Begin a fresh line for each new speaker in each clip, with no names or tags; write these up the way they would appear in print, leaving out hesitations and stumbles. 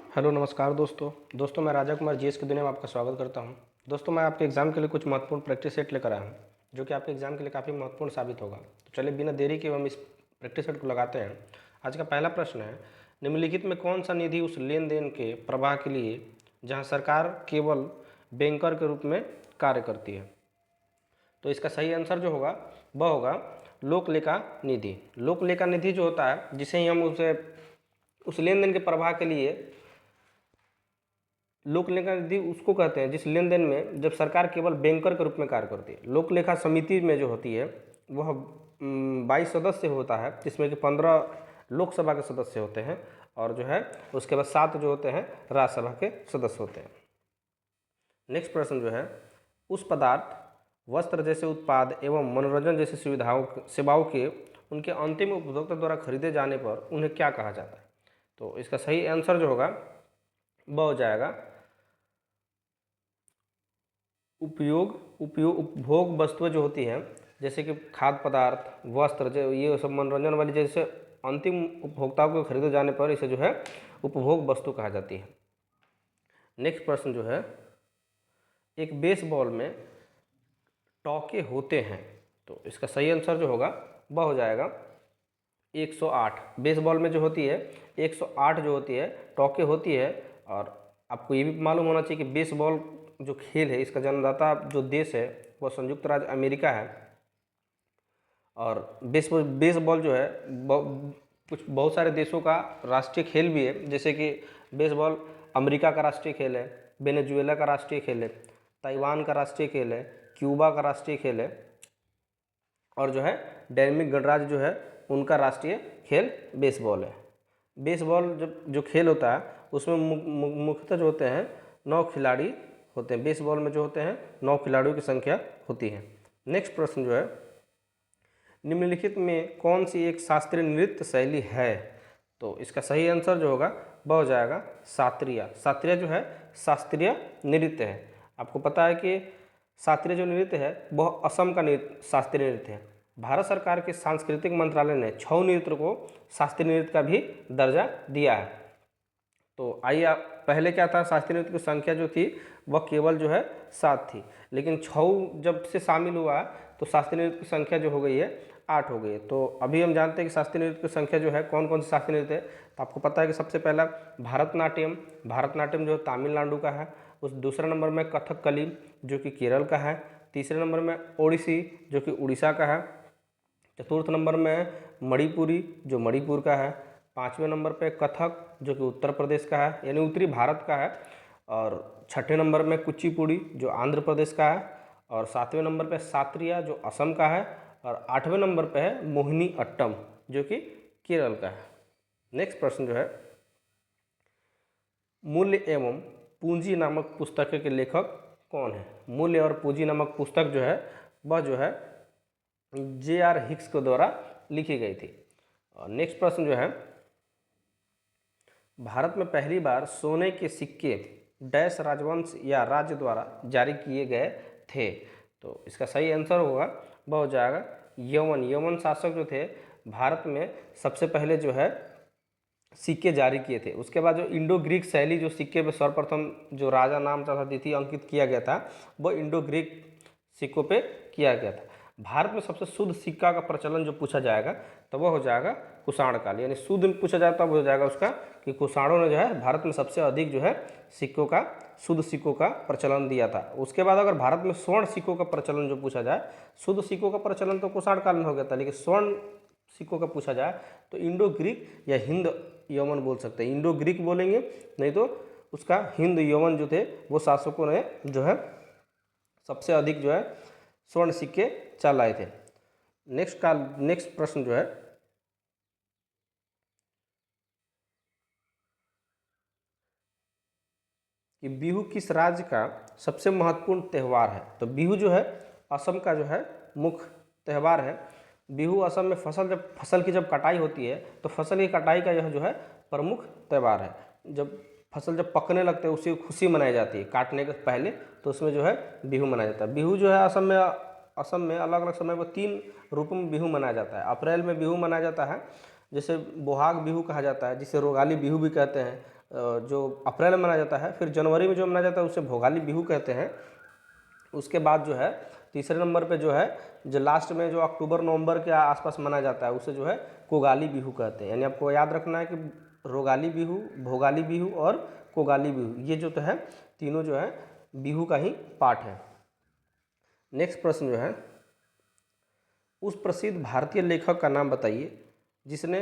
Hello नमस्कार दोस्तों मैं राजा कुमार जीएस की दुनिया में आपका स्वागत करता हूं। दोस्तों मैं आपके एग्ज़ाम के लिए कुछ महत्वपूर्ण प्रैक्टिस सेट लेकर आया हूं जो कि आपके एग्ज़ाम के लिए काफ़ी महत्वपूर्ण साबित होगा। तो चलिए बिना देरी के हम इस प्रैक्टिस सेट को लगाते हैं। आज का पहला प्रश्न है, निम्नलिखित में कौन सा निधि उस लेन देन के प्रवाह के लिए जहाँ सरकार केवल बैंकर के रूप में कार्य करती है? तो इसका सही आंसर जो होगा वह होगा लोक लेखा निधि। लोक लेखा निधि जो होता है जिसे ही हम उस लेन देन के प्रवाह के लिए लोक लेखा निधि उसको कहते हैं जिस लेन देन में जब सरकार केवल बैंकर के रूप में कार्य करती है। लोक लेखा समिति में जो होती है वह 22 सदस्य होता है, जिसमें कि 15 लोकसभा के सदस्य होते हैं और जो है उसके बाद 7 जो होते हैं राज्यसभा के सदस्य होते हैं। नेक्स्ट प्रश्न जो है, उस पदार्थ वस्त्र जैसे उत्पाद एवं मनोरंजन जैसी सेवाओं के उनके अंतिम उपभोक्ता द्वारा खरीदे जाने पर उन्हें क्या कहा जाता है? तो इसका सही आंसर जो होगा वह हो जाएगा उपभोग वस्तुएं जो होती हैं, जैसे कि खाद्य पदार्थ, वस्त्र, जो ये सब मनोरंजन वाली जैसे अंतिम उपभोक्ताओं को खरीदे जाने पर इसे जो है उपभोग वस्तु कहा जाती है। नेक्स्ट प्रश्न जो है, एक बेसबॉल में टॉके होते हैं, तो इसका सही आंसर जो होगा वह हो जाएगा 108। बेसबॉल में जो होती है 108 जो होती है टॉके होती है। और आपको ये भी मालूम होना चाहिए कि बेसबॉल जो खेल है इसका जन्मदाता जो देश है वह संयुक्त राज्य अमेरिका है। और बेसबॉल जो है बहुत सारे देशों का राष्ट्रीय खेल भी है, जैसे कि बेसबॉल अमेरिका का राष्ट्रीय खेल है, वेनेजुएला का राष्ट्रीय खेल है, ताइवान का राष्ट्रीय खेल है, क्यूबा का राष्ट्रीय खेल है और जो है डोमिनिकन गणराज्य जो है उनका राष्ट्रीय खेल बेसबॉल है। बेसबॉल जो खेल होता है उसमें मुख्यतः जो होते हैं 9 खिलाड़ी होते हैं। बेसबॉल में जो होते हैं 9 खिलाड़ियों की संख्या होती है। नेक्स्ट प्रश्न जो है, निम्नलिखित में कौन सी एक शास्त्रीय नृत्य शैली है? तो इसका सही आंसर जो होगा वह हो जाएगा शास्त्रीय। शास्त्रीय जो है शास्त्रीय नृत्य है। आपको पता है कि शास्त्रीय जो नृत्य है वह असम का शास्त्रीय नृत्य है। भारत सरकार के सांस्कृतिक मंत्रालय ने छऊ नृत्य को शास्त्रीय नृत्य का भी दर्जा दिया है। तो आइए पहले क्या था, शास्त्रीय नृत्य की संख्या जो थी वह केवल जो है 7 थी, लेकिन छऊ जब से शामिल हुआ तो शास्त्रीय नृत्य की संख्या जो हो गई है 8 हो गई है। तो अभी हम जानते हैं कि शास्त्रीय नृत्य की संख्या जो है कौन कौन से शास्त्रीय नृत्य है। तो आपको पता है कि सबसे पहला भारतनाट्यम जो तमिलनाडु का है। उस दूसरे नंबर में कथकली जो कि केरल का है। तीसरे नंबर में ओडिसी जो कि उड़ीसा का है। चतुर्थ नंबर में मणिपुरी जो मणिपुर का है। 5वें नंबर पे कथक जो कि उत्तर प्रदेश का है यानी उत्तरी भारत का है। और 6ठे नंबर में कुचिपुड़ी जो आंध्र प्रदेश का है। और 7वें नंबर पे सात्रिया जो असम का है। और 8वें नंबर पे है मोहिनी अट्टम जो कि केरल का है। नेक्स्ट प्रश्न जो है, मूल्य एवं पूंजी नामक पुस्तक के लेखक कौन है? मूल्य और पूंजी नामक पुस्तक जो है वह जो है J.R. हिक्स के द्वारा लिखी गई थी। और नेक्स्ट प्रश्न जो है, भारत में पहली बार सोने के सिक्के डैश राजवंश या राज्य द्वारा जारी किए गए थे? तो इसका सही आंसर होगा वह हो जाएगा यवन शासक जो थे भारत में सबसे पहले जो है सिक्के जारी किए थे। उसके बाद जो इंडो ग्रीक शैली जो सिक्के में सर्वप्रथम जो राजा नाम तथा तिथि अंकित किया गया था वो इंडो ग्रीक सिक्कों पे किया गया था। भारत में सबसे शुद्ध सिक्का का प्रचलन जो पूछा जाएगा तो वह हो जाएगा कुषाण काल, यानी शुद्ध पूछा जाए तब हो जाएगा उसका कि कुषाणों ने जो है भारत में सबसे अधिक जो है शुद्ध सिक्कों का प्रचलन दिया था। उसके बाद अगर भारत में स्वर्ण सिक्कों का प्रचलन जो पूछा जाए, शुद्ध सिक्कों का प्रचलन तो कुषाण काल में हो गया था, लेकिन स्वर्ण सिक्कों का पूछा जाए तो इंडो ग्रीक या हिंद यवन बोल सकते हैं। इंडो ग्रीक बोलेंगे, नहीं तो उसका हिंद यवन जो थे वो शासकों ने जो है सबसे अधिक जो है स्वर्ण सिक्के चलाए थे। नेक्स्ट प्रश्न जो है, कि बिहू किस राज्य का सबसे महत्वपूर्ण त्यौहार है? तो बिहू जो है असम का जो है मुख्य त्यौहार है। बिहू असम में फसल की जब कटाई होती है तो फसल की कटाई का यह जो है प्रमुख त्यौहार है। जब फसल जब पकने लगते हैं उसी खुशी मनाई जाती है काटने के पहले, तो उसमें जो है बिहू मनाया जाता है। बिहू जो है असम में अलग अलग समय पर 3 रूपों में बिहू मनाया जाता है। अप्रैल में बिहू मनाया जाता है, जैसे बोहाग बिहू कहा जाता है, जिसे रोगाली बिहू भी कहते हैं। जो अप्रैल में मनाया जाता है। फिर जनवरी में जो मनाया जाता है उसे भोगाली बिहू कहते हैं। उसके बाद जो है तीसरे नंबर पे जो है जो लास्ट में जो अक्टूबर नवंबर के आसपास मनाया जाता है उसे जो है कोगाली बिहू कहते हैं। यानी आपको याद रखना है कि रोगाली बिहू, भोगाली बिहू और कोगाली बिहू, ये जो तो है तीनों जो है बिहू का ही पार्ट है। नेक्स्ट प्रश्न जो है, उस प्रसिद्ध भारतीय लेखक का नाम बताइए जिसने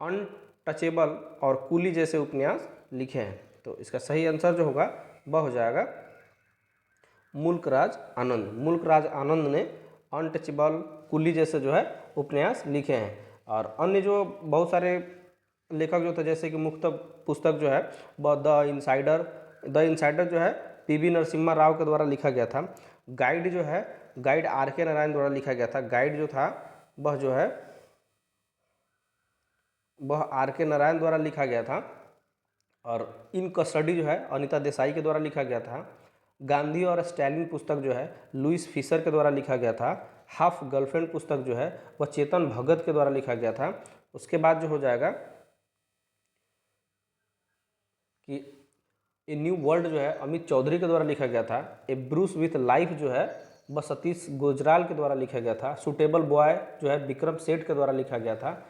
अनटचेबल और कूली जैसे उपन्यास लिखे हैं। तो इसका सही आंसर जो होगा वह हो जाएगा मुल्कराज आनंद। मुल्कराज आनंद ने अनटचेबल, कूली जैसे जो है उपन्यास लिखे हैं। और अन्य जो बहुत सारे लेखक जो थे, जैसे कि मुख्य पुस्तक जो है वह द इनसाइडर जो है पीवी नरसिम्हा राव के द्वारा लिखा गया था। गाइड जो है गाइड आर.के. नारायण द्वारा लिखा गया था। गाइड जो था वह जो है वह आर.के. नारायण द्वारा लिखा गया था। और इन कस्टडी जो है अनीता देसाई के द्वारा लिखा गया था। गांधी और स्टैलिन पुस्तक जो है लुइस फिशर के द्वारा लिखा गया था। हाफ गर्लफ्रेंड पुस्तक जो है वह चेतन भगत के द्वारा लिखा गया था। उसके बाद जो हो जाएगा कि ए न्यू वर्ल्ड जो है अमित चौधरी के द्वारा लिखा गया था। ए ब्रूस विथ लाइफ जो है वह सतीश गुजराल के द्वारा लिखा गया था। सुटेबल बॉय जो है विक्रम सेठ के द्वारा लिखा गया था।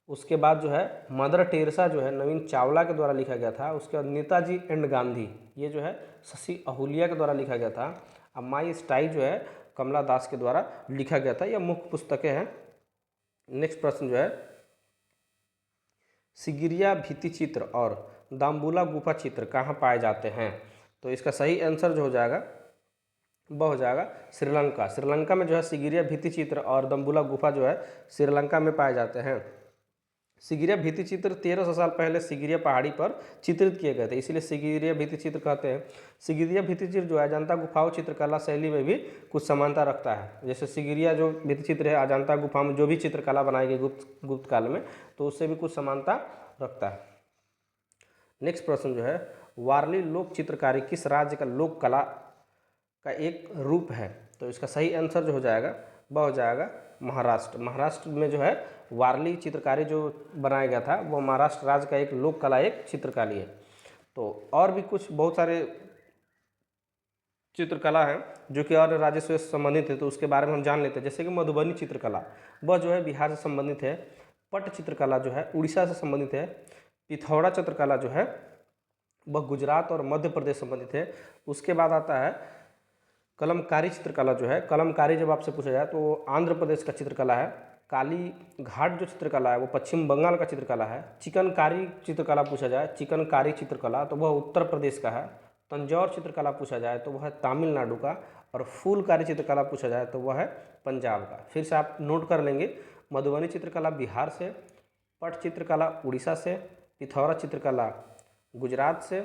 उसके बाद जो है मदर टेरेसा जो है नवीन चावला के द्वारा लिखा गया था। उसके बाद नेताजी एंड गांधी, ये जो है शशि अहुलिया के द्वारा लिखा गया था। अब माई स्टाई जो है कमला दास के द्वारा लिखा गया था। यह मुख्य पुस्तकें हैं। नेक्स्ट प्रश्न जो है, सिगिरिया भित्ति चित्र और दाम्बुला गुफा चित्र कहाँ पाए जाते हैं। तो इसका सही आंसर जो हो जाएगा वह हो जाएगा श्रीलंका। श्रीलंका में जो है सिगिरिया भित्ति चित्र और दम्बुला गुफा जो है श्रीलंका में पाए जाते हैं। सिगिरिया भित्ति चित्र 1300 साल पहले सिगिरिया पहाड़ी पर चित्रित किए गए थे, इसीलिए सिगिरिया भित्ति चित्र कहते हैं। सिगिरिया भित्ति चित्र जो है अजंता गुफाओं चित्रकला शैली में भी कुछ समानता रखता है। जैसे सिगिरिया जो भित्ति चित्र है अजंता गुफा में जो भी चित्रकला बनाई गई गुप्त काल में, तो उससे भी कुछ समानता रखता है। नेक्स्ट प्रश्न जो है, वारली लोक चित्रकारी किस राज्य का लोक कला का एक रूप है। तो इसका सही आंसर जो हो जाएगा वह हो जाएगा महाराष्ट्र। महाराष्ट्र में जो है वारली चित्रकारी जो बनाया गया था वो महाराष्ट्र राज्य का एक लोक कला, एक चित्रकारी है। तो और भी कुछ बहुत सारे चित्रकला है जो कि और राज्य से संबंधित है, तो उसके बारे में हम जान लेते हैं। जैसे कि मधुबनी चित्रकला वह जो है बिहार से संबंधित है। पट चित्रकला जो है उड़ीसा से संबंधित है। पिथौरा चित्रकला जो है वह गुजरात और मध्य प्रदेश संबंधित है। उसके बाद आता है कलमकारी चित्रकला जो है, कलमकारी जब आपसे पूछा जाए तो आंध्र प्रदेश का चित्रकला है। काली घाट जो चित्रकला है वो पश्चिम बंगाल का चित्रकला है। चिकनकारी चित्रकला पूछा जाए, चिकनकारी चित्रकला तो वह उत्तर प्रदेश का है। तंजौर चित्रकला पूछा जाए तो वह है तमिलनाडु का। और फूलकारी चित्रकला पूछा जाए तो वह है पंजाब का। फिर से आप नोट कर लेंगे, मधुबनी चित्रकला बिहार से, पट चित्रकला उड़ीसा से, पिथौरा चित्रकला गुजरात से,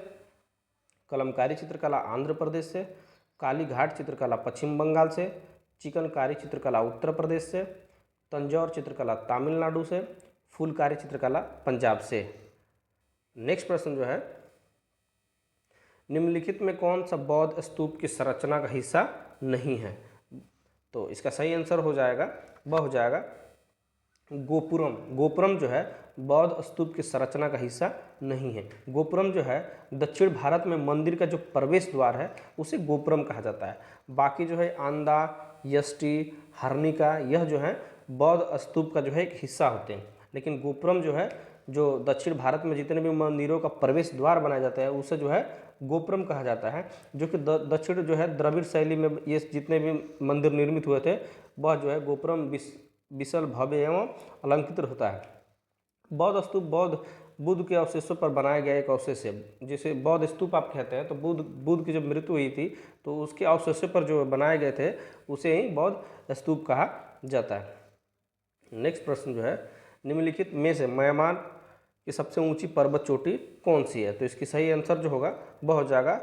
कलमकारी चित्रकला आंध्र प्रदेश से, काली घाट चित्रकला पश्चिम बंगाल से, चिकनकारी चित्रकला उत्तर प्रदेश से, तंजौर चित्रकला तमिलनाडु से, फूलकारी चित्रकला पंजाब से। नेक्स्ट प्रश्न जो है, निम्नलिखित में कौन सा बौद्ध स्तूप की संरचना का हिस्सा नहीं है। तो इसका सही आंसर हो जाएगा वह हो जाएगा गोपुरम। गोपुरम जो है बौद्ध स्तूप की संरचना का हिस्सा नहीं है। गोपुरम जो है दक्षिण भारत में मंदिर का जो प्रवेश द्वार है उसे गोपुरम कहा जाता है। बाकी जो है आंदा, यष्टि, हर्निका, यह जो है बौद्ध स्तूप का जो है एक हिस्सा होते हैं। लेकिन गोपुरम जो है जो दक्षिण भारत में जितने भी मंदिरों का प्रवेश द्वार बनाया जाता है उसे जो है गोपुरम कहा जाता है। जो कि दक्षिण जो है द्रविड़ शैली में ये जितने भी मंदिर निर्मित हुए थे वह जो है गोपुरम विशाल भव्य एवं अलंकृत होता है। बौद्ध स्तूप बुद्ध के अवशेषों पर बनाया गया एक अवशेष है, जिसे बौद्ध स्तूप आप कहते हैं। तो बुद्ध की जब मृत्यु हुई थी तो उसके अवशेषों पर जो बनाए गए थे उसे ही बौद्ध स्तूप कहा जाता है। नेक्स्ट प्रश्न जो है, निम्नलिखित में से म्यांमार की सबसे ऊंची पर्वत चोटी कौन सी है। तो इसकी सही आंसर जो होगा वह हो जाएगा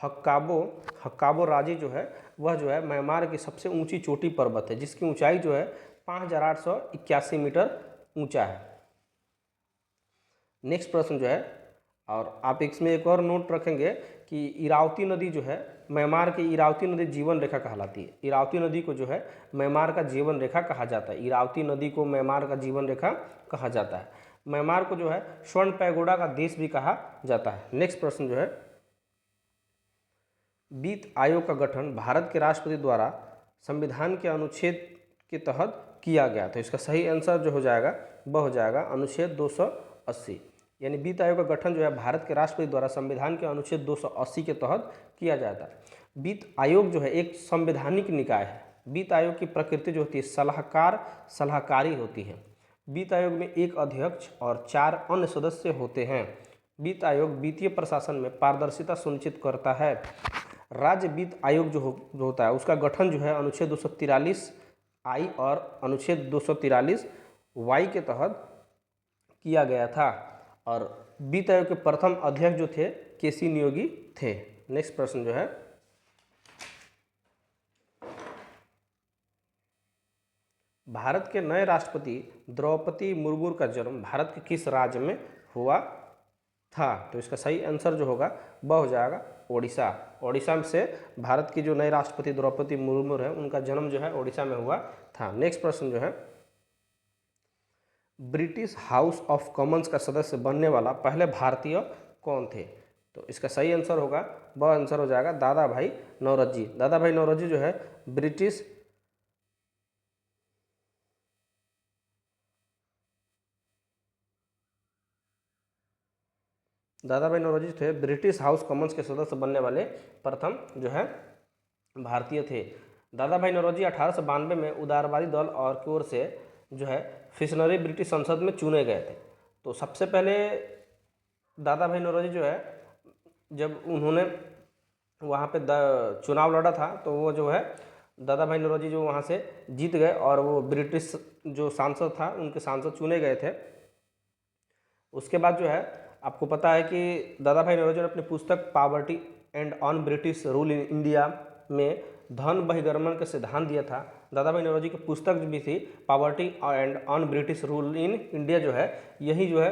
हक्काबो राजी जो है वह जो है म्यांमार की सबसे ऊंची चोटी पर्वत है, जिसकी ऊंचाई जो है 5881 मीटर ऊंचा है। नेक्स्ट प्रश्न जो है, और आप इसमें एक और नोट रखेंगे कि इरावती नदी जो है म्यांमार की इरावती नदी जीवन रेखा कहलाती है। इरावती नदी को जो है म्यांमार का जीवन रेखा कहा जाता है। इरावती नदी को म्यांमार का जीवन रेखा कहा जाता है। म्यांमार को जो है स्वर्ण पैगोडा का देश भी कहा जाता है। नेक्स्ट प्रश्न जो है, वित्त आयोग का गठन भारत के राष्ट्रपति द्वारा संविधान के अनुच्छेद के तहत किया गया। तो इसका सही आंसर जो हो जाएगा वह हो जाएगा अनुच्छेद 280। यानी वित्त आयोग का गठन जो है भारत के राष्ट्रपति द्वारा संविधान के अनुच्छेद 280 के तहत किया जाता है। वित्त आयोग जो है एक संवैधानिक निकाय है। वित्त आयोग की प्रकृति जो होती है सलाहकारी होती है। वित्त आयोग में एक अध्यक्ष और 4 अन्य सदस्य होते हैं। वित्त आयोग वित्तीय प्रशासन में पारदर्शिता सुनिश्चित करता है। राज्य वित्त आयोग जो होता है उसका गठन जो है अनुच्छेद 243 आई और अनुच्छेद 243 वाई के तहत किया गया था और वित्त आयोग के प्रथम अध्यक्ष जो थे केसी नियोगी थे। नेक्स्ट प्रश्न जो है, भारत के नए राष्ट्रपति द्रौपदी मुर्मू का जन्म भारत के किस राज्य में हुआ था? तो इसका सही आंसर जो होगा वह हो जाएगा ओडिशा। ओडिशा से भारत की जो नए राष्ट्रपति द्रौपदी मुर्मू है उनका जन्म जो है ओडिशा में हुआ था। नेक्स्ट प्रश्न जो है, ब्रिटिश हाउस ऑफ कॉमन्स का सदस्य बनने वाला पहले भारतीय कौन थे? तो इसका सही आंसर होगा वह आंसर हो जाएगा दादा भाई नौरोजी। दादा भाई नौरोजी जो है ब्रिटिश दादा भाई नौरोजी थे ब्रिटिश हाउस कॉमन्स के सदस्य बनने वाले प्रथम जो है भारतीय थे। दादा भाई नौरोजी 1892 में उदारवादी दल और की ओर से जो है फिशनरी ब्रिटिश संसद में चुने गए थे। तो सबसे पहले दादा भाई नौरोजी जो है जब उन्होंने वहाँ पे चुनाव लड़ा था तो वो जो है दादा भाई नौरोजी जो वहाँ से जीत गए और वो ब्रिटिश जो सांसद था उनके सांसद चुने गए थे। उसके बाद जो है आपको पता है कि दादा भाई नौरोजी ने अपनी पुस्तक poverty and on British rule in India में धन बहिर्गमन का सिद्धांत दिया था। दादा भाई नौरोजी की पुस्तक भी थी poverty and on British rule in India जो है यही जो है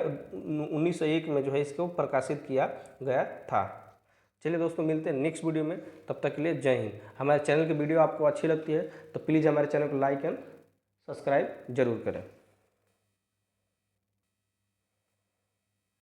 1901 में जो है इसको प्रकाशित किया गया था। चलिए दोस्तों मिलते हैं नेक्स्ट वीडियो में, तब तक के लिए जय हिंद। हमारे चैनल की वीडियो आपको अच्छी लगती है तो प्लीज़ हमारे चैनल को लाइक एंड सब्सक्राइब जरूर करें।